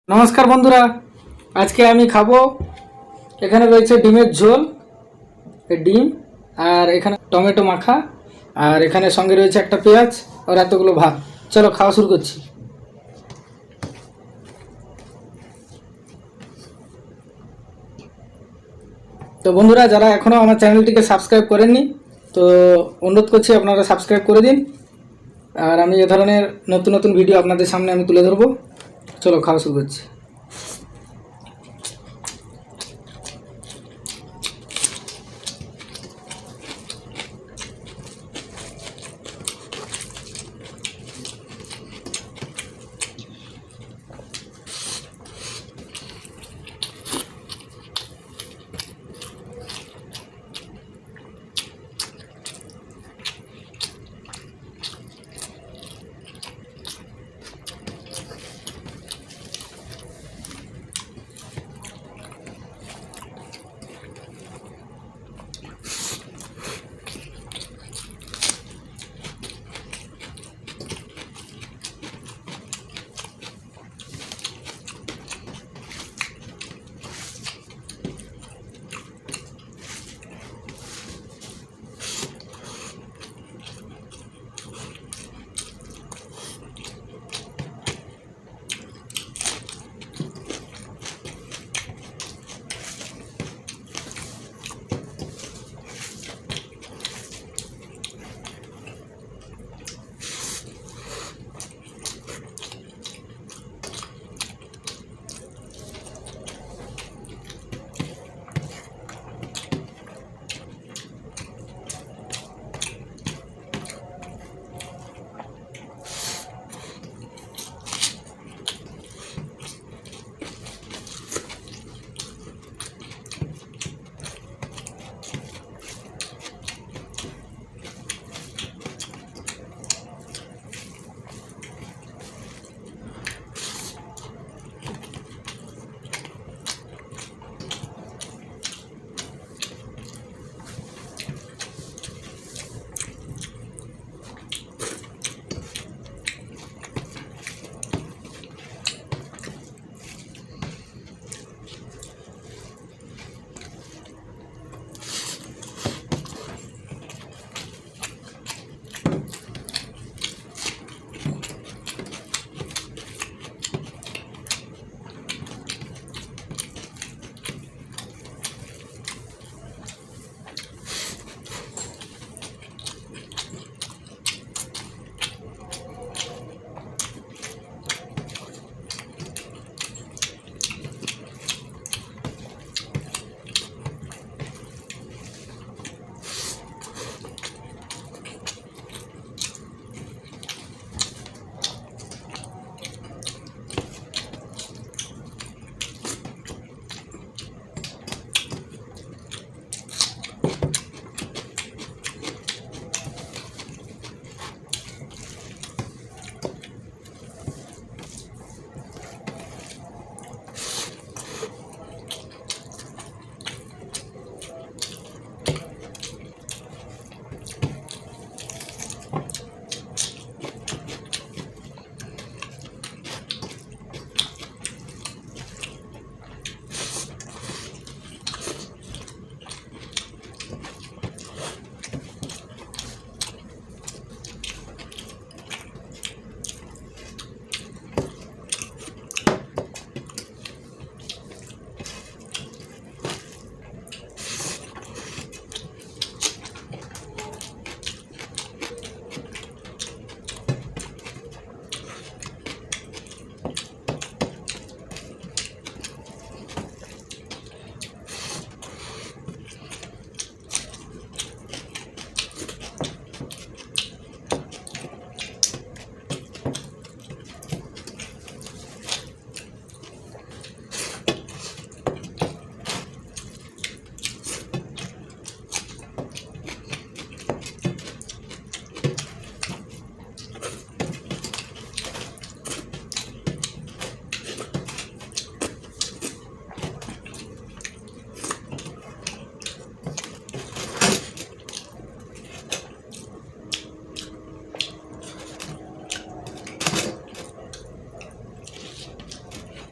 নমস্কার বন্ধুরা, আজকে আমি খাবো। এখানে রয়েছে ডিমের ঝোল, ডিম, আর এখানে টমেটো মাখা, আর এখানে সঙ্গে রয়েছে একটা পেঁয়াজ আর এতগুলো ভাত। চলো খাওয়া শুরু করছি। তো বন্ধুরা, যারা এখনও আমার চ্যানেলটিকে সাবস্ক্রাইব করেননি, তো অনুরোধ করছি আপনারা সাবস্ক্রাইব করে দিন। আর আমি এ ধরনের নতুন নতুন ভিডিও আপনাদের সামনে আমি তুলে ধরবো। চলো খাওয়া শুরু করছি।